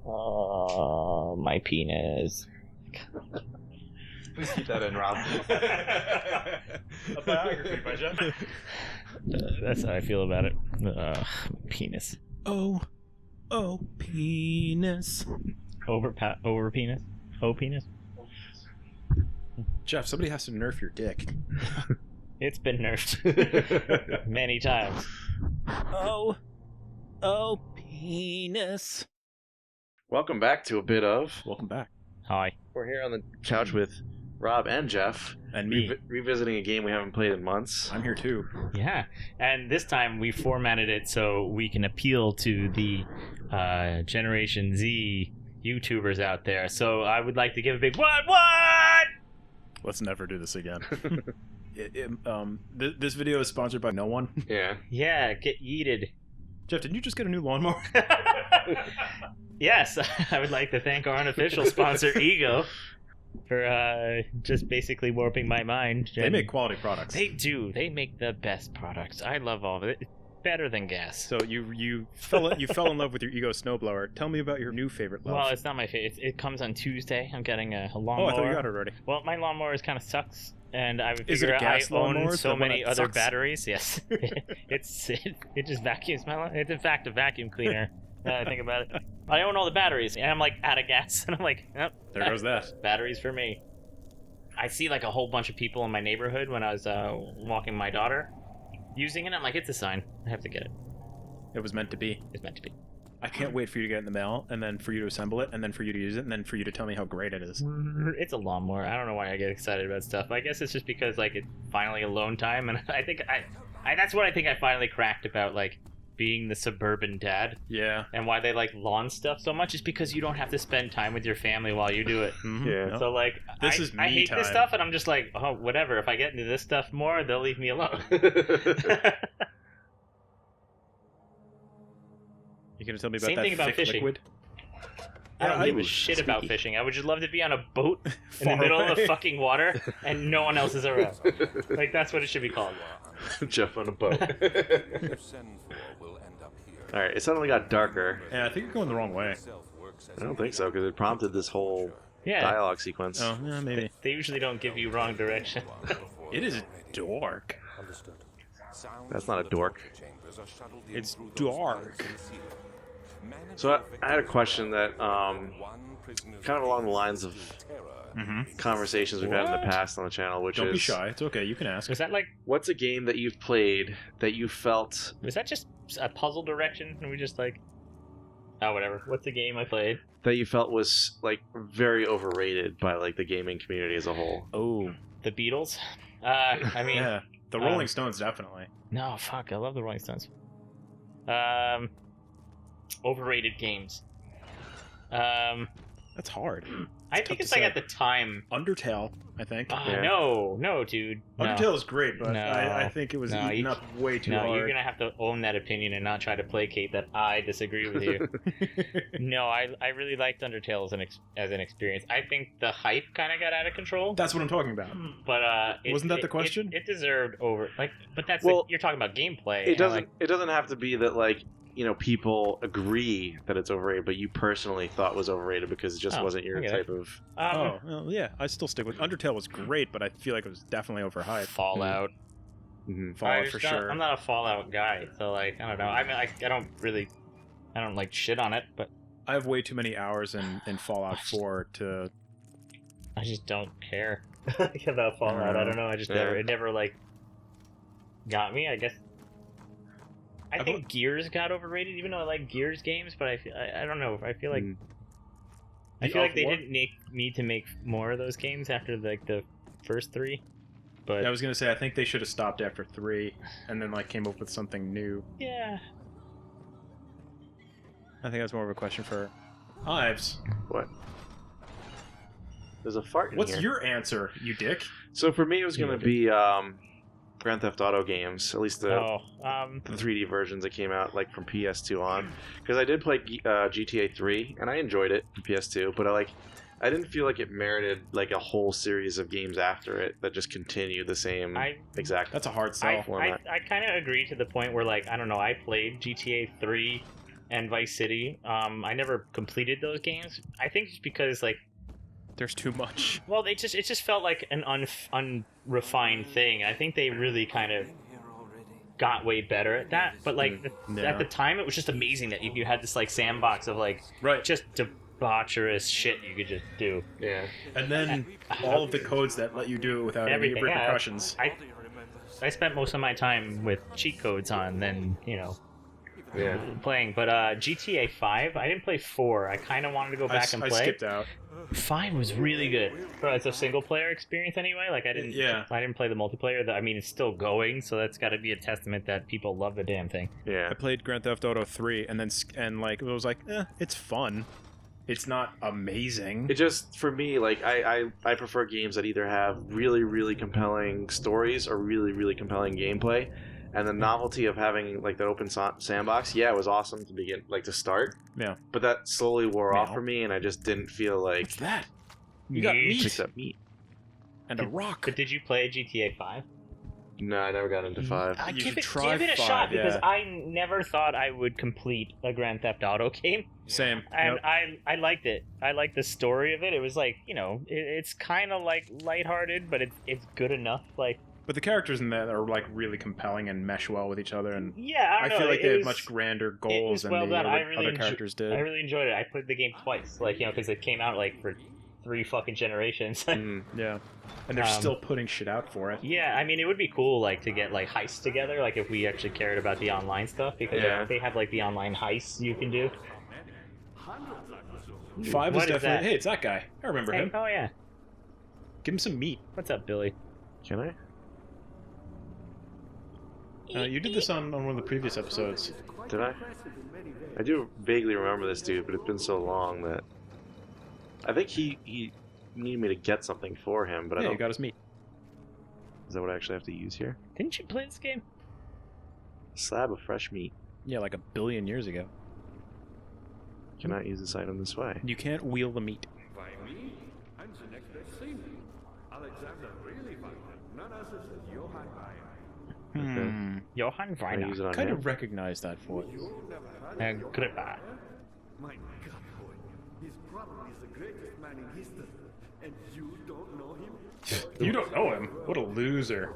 Oh, my penis. Please keep that in, Rob. A biography by Jeff. That's how I feel about it. Penis. Oh, penis. Over penis? Oh, penis? Jeff, somebody has to nerf your dick. It's been nerfed many times. Oh, penis. Welcome back to a bit of... Welcome back. Hi. We're here on the couch with Rob and Jeff. And me. Revisiting a game we haven't played in months. I'm here too. Yeah, and this time we formatted it so we can appeal to the Generation Z YouTubers out there. So I would like to give a big what? Let's never do this again. This video is sponsored by no one. Yeah. Yeah, get yeeted. Jeff, didn't you just get a new lawnmower? Yes, I would like to thank our unofficial sponsor, Ego, for just basically warping my mind. They make quality products. They do. They make the best products. I love all of it. Better than gas. So you fell in love with your Ego snowblower. Tell me about your new favorite love. Well, it's not my favorite. It comes on Tuesday. I'm getting a lawnmower. Oh, I thought you got it already. Well, my lawnmower kind of sucks, and I would Is it a figure gas I own lawnmower? so The one many that other sucks? batteries. Yes, it just vacuums my lawn. It's in fact a vacuum cleaner. Now that I think about it, I own all the batteries, and I'm like out of gas, and I'm like, oh, There goes that. batteries for me. I see like a whole bunch of people in my neighborhood when I was walking my daughter using it. I'm like, it's a sign. I have to get it. It was meant to be. It's meant to be. I can't wait for you to get it in the mail, and then for you to assemble it, and then for you to use it, and then for you to tell me how great it is. It's a lawnmower. I don't know why I get excited about stuff. I guess it's just because like it's finally alone time, and I think I that's what I think I finally cracked about like being the suburban dad, Yeah. and why they like lawn stuff so much is because you don't have to spend time with your family while you do it. Mhm. Yeah. Yep. So like This I, is I me hate time. this stuff, and I'm just like, oh whatever. If I get into this stuff more, they'll leave me alone. You gonna tell me about Same that thing about thick fishing. liquid? I don't Yeah, give a ooh, shit spooky. about fishing. I would just love to be on a boat in the Far middle of away. the fucking water and no one else is around. Like that's what it should be called. Jeff on a boat. you send for will end up here. Alright, it suddenly got darker. Yeah, I think you're going the wrong way. I don't think so, because it prompted this whole Yeah. dialogue sequence. Oh, yeah, maybe. They usually don't give you wrong direction. It is dark. Understood. That's not a dork. It's dark. So I had a question that, kind of along the lines of conversations we've had in the past on the channel, which Don't is... be shy. It's okay. You can ask. Was that like, What's a game that you've played that you felt... was that just a puzzle direction? And we just like, oh, whatever. What's the game I played? that you felt was, like, very overrated by, like, the gaming community as a whole? Oh. The Beatles? I mean, Yeah. The Rolling Stones, definitely. no, fuck, I love the Rolling Stones. Overrated games. That's hard. I tough think to it's like say. at the time. Undertale, I think. Yeah. No, dude. No. Undertale is great, but No. I think it was No, eaten you- up way too No, hard. you're gonna have to own that opinion and not try to placate that I disagree with you. No, I really liked Undertale as an experience. I think the hype kind of got out of control. That's what I'm talking about. But Wasn't that the question? It deserved over but that's Well, you're talking about gameplay. It doesn't. Like, It doesn't have to be that, like, you know, people agree that it's overrated, but you personally thought it was overrated because it just Oh, wasn't your I get type of. Oh, well, yeah. I still stick with Undertale was great, but I feel like it was definitely overhyped. Fallout. Mhm. Fallout for sure. I'm not a Fallout guy, so like I don't know. I mean, I don't like shit on it, but I have way too many hours in Fallout 4 to. I just don't care about Fallout. I don't know. I just Yeah. it never like got me. I guess. I think Gears got overrated, even though I like Gears games. But I don't know. I feel like Mm. I The feel like they War? didn't need to make more of those games after like the first three. But I was gonna say I think they should have stopped after 3, and then like came up with something new. yeah, I think that's more of a question for Ives. What? There's a fart in What's here. your answer, you dick? So for me, it was You going to okay? be Grand Theft Auto games, at least the 3D versions that came out like from PS2 on, because I did play GTA 3 and I enjoyed it on PS2, but I didn't feel like it merited like a whole series of games after it that just continued the same exact. That's a hard sell. I format. kind of agree to the point where like I don't know. I played GTA 3 and Vice City. I never completed those games. I think just because like There's too much. well, it just felt like an unrefined thing. I think they really kind of got way better at that. But like at the time, it was just amazing that you had this like sandbox of like just debaucherous shit you could just do. Yeah. And then all of the codes that let you do it without any repercussions. I spent most of my time with cheat codes on than playing. But GTA 5, I didn't play 4. I kind of wanted to go back and play. I skipped out. 5 was really good. But it's a single player experience anyway. Like I didn't play the multiplayer. I mean, it's still going, so that's got to be a testament that people love the damn thing. Yeah. I played Grand Theft Auto 3 and it was like, it's fun. It's not amazing. It just, for me, like, I prefer games that either have really, really compelling stories or really, really compelling gameplay. And the novelty of having, like, that open sandbox, it was awesome to begin, like, to start. Yeah. But that slowly wore off for me, and I just didn't feel like... What's that? You got meat. Picked up meat. And a rock. But did you play GTA 5? No, I never got into 5. Give it a shot, because I never thought I would complete a Grand Theft Auto game. Same. And I liked it. I liked the story of it. It was like, it's kind of like lighthearted, but it's good enough. Like, but the characters in that are like really compelling and mesh well with each other, and I feel like they have much grander goals than the other characters did. I really enjoyed it. I played the game twice, like because it came out like for 3 fucking generations. Yeah, and they're still putting shit out for it. Yeah, I mean it would be cool like to get like heists together, like if we actually cared about the online stuff, because they have like the online heists you can do. 5 is definitely. Hey, it's that guy. I remember him. Oh yeah. Give him some meat. What's up, Billy? Can I? You did this on one of the previous episodes. Did I? I do vaguely remember this dude, but it's been so long that... I think he needed me to get something for him, but I don't... you got his meat. Is that what I actually have to use here? Didn't you play this game? A slab of fresh meat. Yeah, like 1 billion years ago. Cannot use this item this way. You can't wheel the meat. By me, I'm the next best thing. Alexander really found none other than Johann Bayer. Johann Can I use it Weiner. on Kind him? of recognize that voice. Grippa. My God, boy, he's probably the greatest man in history, and you don't know him? You don't know him? What a loser.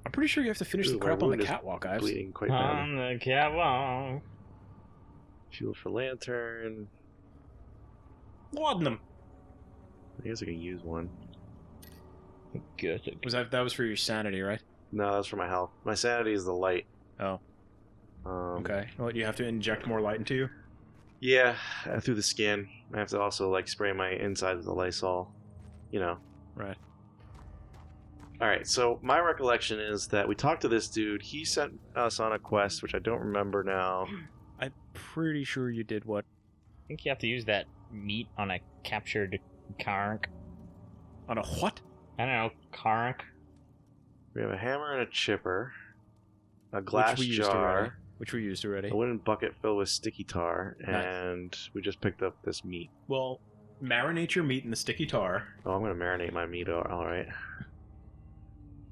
I'm pretty sure you have to finish the crap on the catwalk, Ives. Bleeding quite bad. On the catwalk. Fuel for lantern. Laudanum. I guess I can use one. Good. That was for your sanity, right? No, that's for my health. My sanity is the light. Oh. Okay. Well, you have to inject more light into you? Yeah, through the skin. I have to also like spray my inside with the Lysol. Right. Alright, so my recollection is that we talked to this dude. He sent us on a quest, which I don't remember now. I'm pretty sure you did what? I think you have to use that meat on a captured Karnk. On a what? I don't know, Karnk. We have a hammer and a chipper, a glass jar, Which we used already. a wooden bucket filled with sticky tar, and we just picked up this meat. Well, marinate your meat in the sticky tar. Oh, I'm going to marinate my meat, alright.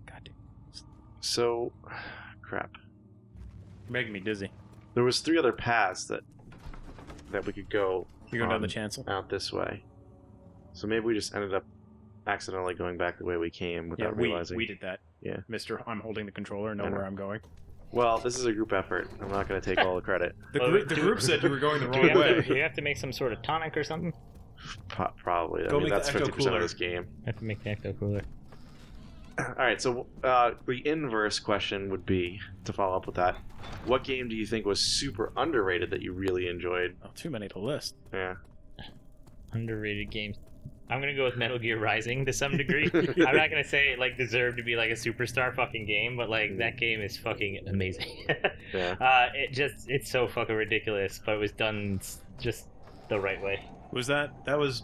God damn. So, crap. You're making me dizzy. There was 3 other paths that we could go. You're going down the chancel? Out this way. So maybe we just ended up accidentally going back the way we came without realizing. We did that. Yeah. Mister, I'm holding the controller, know where I'm going. Well, this is a group effort. I'm not going to take all the credit. The group said you were going the wrong way. Do you have to make some sort of tonic or something? Probably. Go I mean, make that's the ecto 50% cooler. of this game. I have to make the ecto cooler. Alright, so the inverse question would be, to follow up with that, what game do you think was super underrated that you really enjoyed? Oh, too many to list. Yeah. Underrated games. I'm gonna go with Metal Gear Rising to some degree. I'm not gonna say it like deserved to be like a superstar fucking game, but like that game is fucking amazing. Yeah. It's so fucking ridiculous, but it was done just the right way. Was that was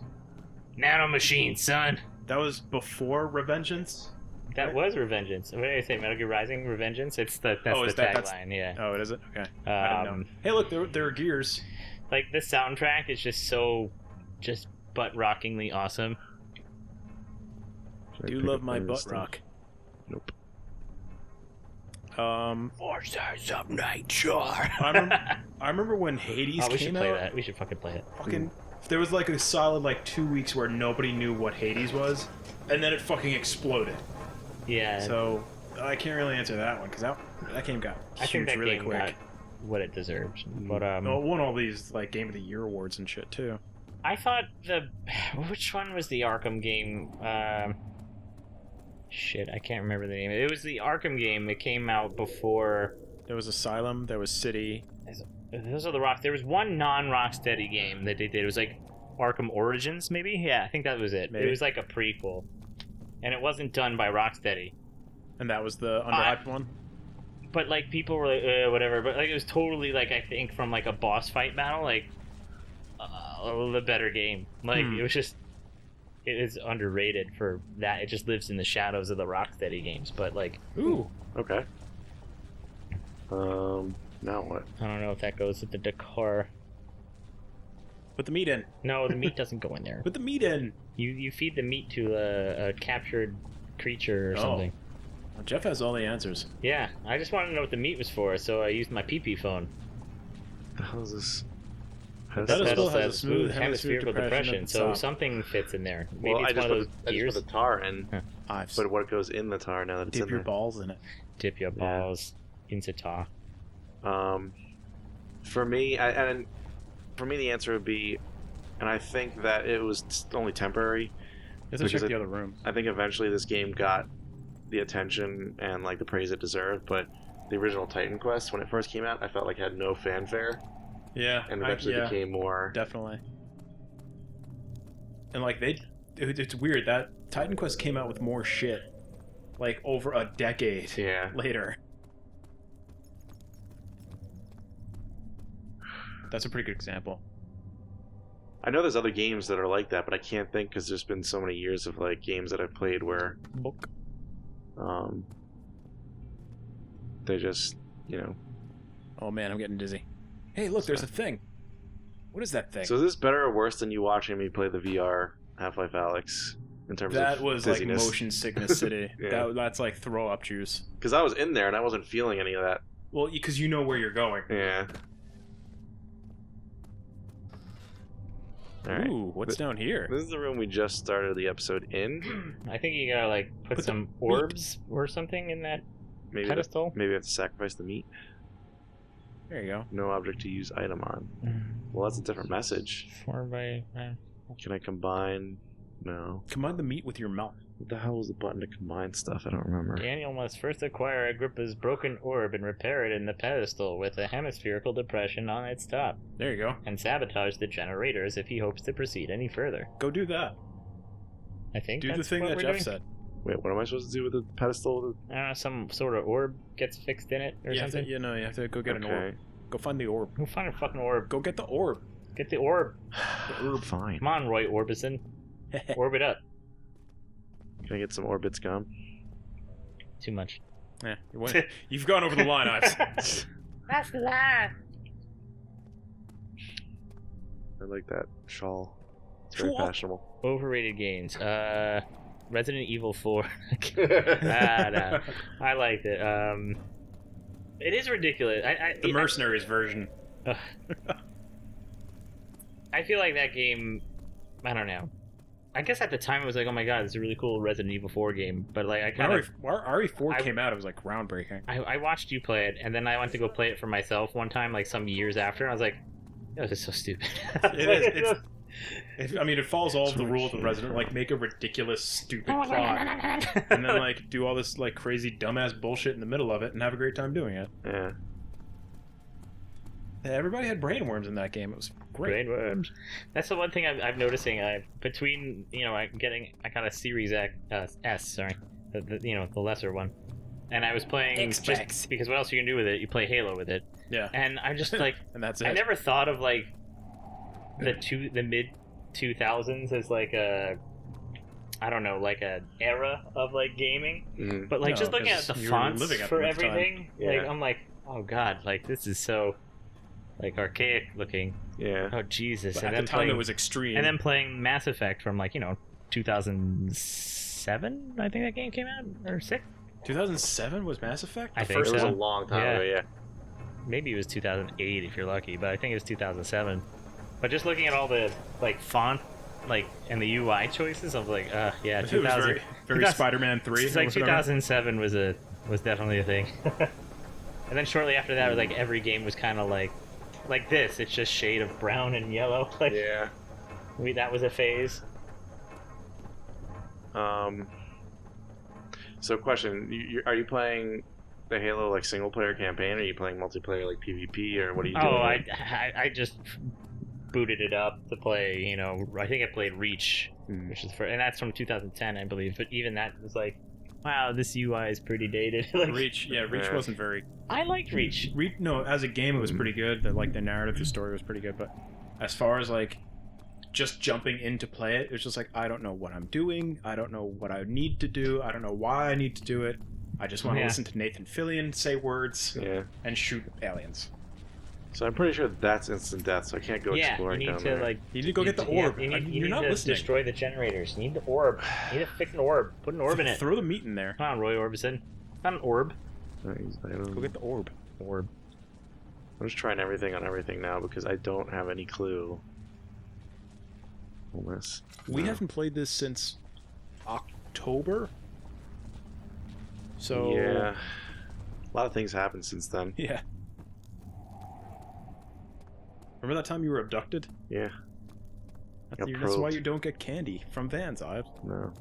Nano Machine, son. that was before Revengeance? That was Revengeance. What did I say? Metal Gear Rising, Revengeance. That's the tagline. Yeah. Oh, it is it? Okay. I didn't know. Hey, look, there are gears. Like the soundtrack is just so, just butt-rockingly awesome. Do you love my butt rock? Nope. Forces of nature. I remember when Hades we should came play out. that. We should fucking play it. Fucking, there was like a solid like 2 weeks where nobody knew what Hades was, and then it fucking exploded. Yeah. So I can't really answer that one because that game got I think huge that really game quick. got what it deserves. But It won all these like Game of the Year awards and shit too. I thought which one was the Arkham game? Shit, I can't remember the name. It was the Arkham game. It came out before. There was Asylum. There was City. Those are the Rock. There was one non-Rocksteady game that they did. It was like Arkham Origins, maybe. Yeah, I think that was it. Maybe. It was like a prequel, and it wasn't done by Rocksteady. And that was the underhyped one. But like people were like, whatever. But like it was totally like I think from like a boss fight battle, like the better game. Like it was just. It is underrated for that. It just lives in the shadows of the Rocksteady games. But like, Ooh. Okay. Now what? I don't know if that goes with the decor. Put the meat in. No, the meat doesn't go in there. Put the meat in. You feed the meat to a captured creature or something. Well, Jeff has all the answers. Yeah, I just wanted to know what the meat was for, so I used my pee-pee phone. The hell is this? Pedestal has a says smooth hemispherical depression at the so top. something fits in there. Maybe Well, it's one of those I just gears. put the tar in, Ives. but what goes in the tar now that it's Dip in your there? balls in it. Dip your balls into tar. For me, the answer would be, and I think that it was only temporary. You have to Because check the other rooms. I think eventually this game got the attention and like the praise it deserved, but the original Titan Quest, when it first came out, I felt like it had no fanfare, Yeah. and eventually became more. Definitely. And like it's weird that Titan Quest came out with more shit, like over a decade Yeah. later. That's a pretty good example. I know there's other games that are like that, but I can't think because there's been so many years of like games that I've played where, Book. they just, you know. Oh man, I'm getting dizzy. Hey, look, there's a thing. What is that thing? So is this better or worse than you watching me play the VR Half-Life Alyx in terms of that was like dizziness? motion sickness city. Yeah. That's like throw up juice. Because I was in there and I wasn't feeling any of that. Well, because you know where you're going. Yeah. All right. Ooh, what's down here? This is the room we just started the episode in. I think you gotta like put Put some the orbs or something in that pedestal. Maybe I have to sacrifice the meat. There you go. No object to use item on. Well, that's a different message. 4x. Can I combine? No. Combine the meat with your mouth. What the hell was the button to combine stuff? I don't remember. Daniel must first acquire Agrippa's broken orb and repair it in the pedestal with a hemispherical depression on its top, There you go. and sabotage the generators if he hopes to proceed any further. Go do that. I think Do the that's thing what that we're Jeff doing. said. Wait, what am I supposed to do with the pedestal? I don't know, some sort of orb gets fixed in it or You have something. you have to go get an Okay. orb. Go find the orb. We'll find a fucking orb. Go get the orb. Get the orb. Fine. Come on, Roy Orbison. Orb it up. Can I get some Orbit's gum? Too much. Yeah, you've gone over the line, Ives. That's the lie. I like that shawl. It's very Shawl? fashionable. Overrated games. Resident Evil 4. No. I liked it. It is ridiculous. The Mercenaries version. I feel like that game. I don't know. I guess at the time it was like, oh my god, it's a really cool Resident Evil 4 game. But like, I kind of. When RE4 came out, it was like groundbreaking. I watched you play it, and then I went to go play it for myself one time, like some years after, and I was like, this is so stupid. It follows all of the rules of Resident. Like, make a ridiculous, stupid plot, and then like do all this like crazy, dumbass bullshit in the middle of it, and have a great time doing it. Yeah. Yeah, everybody had brainworms in that game. It was great. Brainworms. That's the one thing I'm noticing. Between I got a Series S, sorry, the lesser one, and I was playing just because what else you can do with it? You play Halo with it. Yeah. And I'm just like, and that's it. I never thought of like the mid 2000s as like a, I don't know, like an era of like gaming. Mm. But like No, just looking at 'cause the you were fonts living at for the time. everything, Yeah. like I'm like, oh god, like this is so like archaic looking. Yeah. Oh Jesus! But and at then the time, playing, it was extreme. and then playing Mass Effect from 2007, I think that game came out, or 6. 2007 was Mass Effect? I The think It first was a so. one? long time ago, yeah. Maybe it was 2008 if you're lucky, but I think it was 2007. But just looking at all the like font, like and the UI choices, I was like, yeah, It 2000. was very 2000 Spider-Man 3. It's like or whatever. 2007 was definitely a thing. And then shortly after that, like every game was kind of like this. It's just shade of brown and yellow. Like Yeah. that was a phase. So question, are you playing the Halo like single player campaign, or are you playing multiplayer like PvP, or what are you doing? Oh, I just booted it up to play. You know, I think I played Reach, which is and that's from 2010, I believe. But even that was like, wow, this UI is pretty dated. Like, Reach wasn't very... I liked Reach. No, as a game it was pretty good. The narrative, the story was pretty good, but as far as like just jumping in to play it, it's just like, I don't know what I'm doing, I don't know what I need to do, I don't know why I need to do it. I just want to listen to Nathan Fillion say words and shoot aliens. So I'm pretty sure that's instant death, so I can't go exploring you need down to there. like. You need to go get the orb. You You're need not to listening. destroy the generators. You need the orb. You need to fix an orb. Put an orb in it. Throw the meat in there. Come on, Roy Orbison. Not an orb. Go get the orb. Orb. I'm just trying everything on everything now because I don't have any clue. Unless We haven't played this since October. So yeah, a lot of things happened since then. Yeah. Remember that time you were abducted? Yeah, That's why you don't get candy from Vans, Ives. no,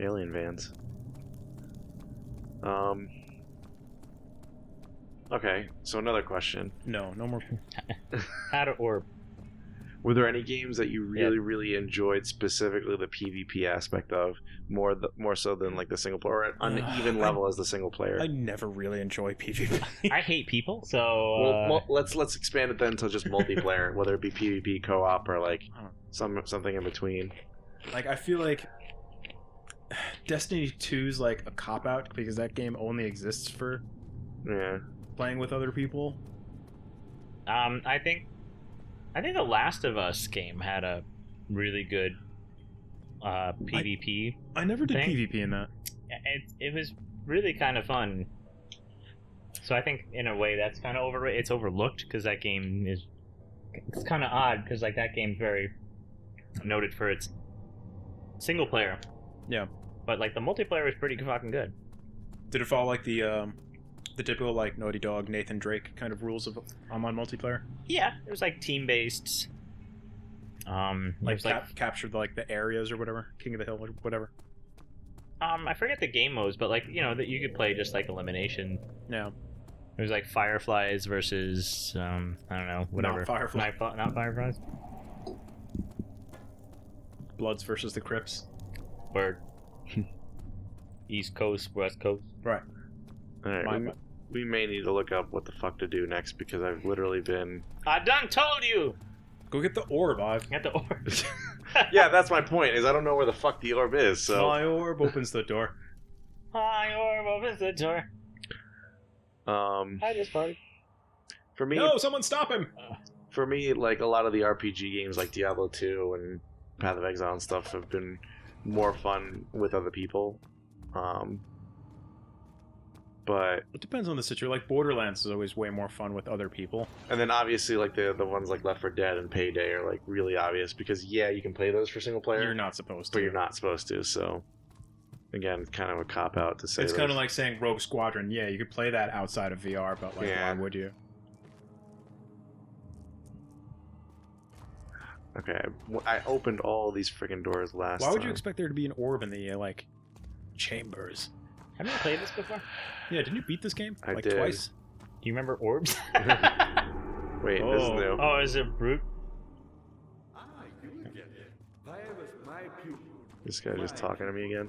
alien vans. Okay, so another question. No more. How to orb. Were there any games that you really enjoyed, specifically the PvP aspect of, more so than like the single player, or on an even level as the single player? I never really enjoy PvP. I hate people, so. Well, let's expand it then to just multiplayer, whether it be PvP, co-op, or like something in between. Like, I feel like Destiny 2's like a cop-out because that game only exists for playing with other people. I think the Last of Us game had a really good PvP. I never did thing. PvP in that. It was really kind of fun. So I think in a way that's kind of overrated. It's overlooked because that game it's kind of odd because like that game's very noted for its single player. Yeah. But like the multiplayer is pretty fucking good. Did it follow like the typical like Naughty Dog, Nathan Drake kind of rules of online multiplayer? Yeah, it was like team based. Like captured like the areas or whatever, King of the Hill or whatever. I forget the game modes, but like that you could play just like elimination. Yeah. It was like Fireflies versus I don't know, whatever. Not Fireflies. Bloods versus the Crips. Word. East Coast, West Coast. Right. All right, we may need to look up what the fuck to do next because I've literally been. I done told you. Go get the orb, Ive. Get the orb. Yeah, that's my point. Is I don't know where the fuck the orb is. So my orb opens the door. My orb opens the door. I just farted. For me, no, someone stop him. For me, like a lot of the RPG games, like Diablo 2 and Path of Exile and stuff, have been more fun with other people. But it depends on the situation. Like Borderlands is always way more fun with other people. And then obviously like the ones like Left 4 Dead and Payday are like really obvious because you can play those for single player. You're not supposed to. But you're not supposed to. So again, kind of a cop out to say. It's kind of like saying Rogue Squadron. Yeah, you could play that outside of VR, but like why would you? Okay, I opened all these freaking doors last time. Why would you expect there to be an orb in the like chambers? Haven't you played this before? Yeah, didn't you beat this game? I like did. Twice? Do you remember orbs? Wait, this is new. Oh, is it brute? You get it. Virus, my pupil. This guy just talking to me again.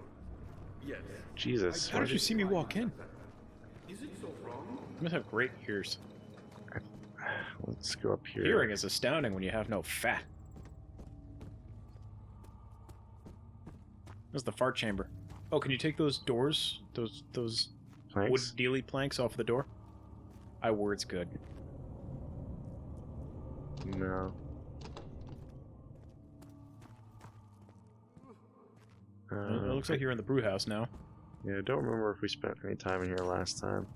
Yes. Jesus. How did you see me walk in? Is it so wrong? You must have great ears. Let's go up here. Hearing is astounding when you have no fat. That's the fart chamber. Oh, can you take those doors, those Planks? wood dealy planks off the door? I word's good. No. It looks like you're in the brew house now. Yeah, I don't remember if we spent any time in here last time.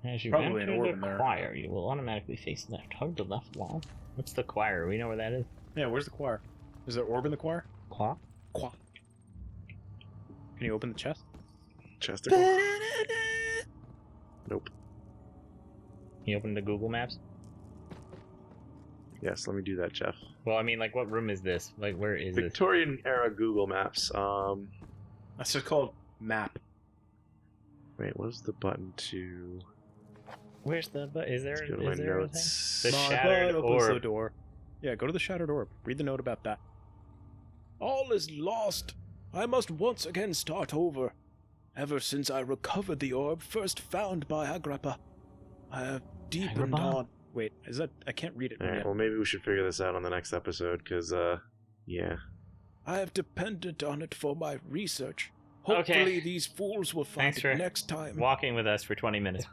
As you Probably an enter orb the in there. choir, you will automatically face left. Hug the left wall. What's the choir? We know where that is. Yeah, where's the choir? Is there orb in the choir? Choir? Choir. Can you open the chest? Chesticle? Nope. Can you open the Google Maps? Yes, let me do that, Jeff. Well, I mean, like, what room is this? Like, where is this? Victorian era Google Maps. That's just called map. Wait, what is the button to? Where's the? Is there? Let's go to Is my there notes. The My shattered blood opens the orb. door. Yeah, go to the shattered orb. Read the note about that. All is lost. I must once again start over. Ever since I recovered the orb first found by Agrippa, I have deepened Agrippa? on... Wait, is that... I can't read it. All right, yet. well, maybe we should figure this out on the next episode, because, yeah. I have depended on it for my research. Okay. Hopefully these fools will find Thanks for it next time. Walking with us for 20 minutes.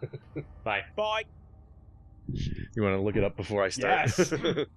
Bye. Bye. You want to look it up before I start? Yes.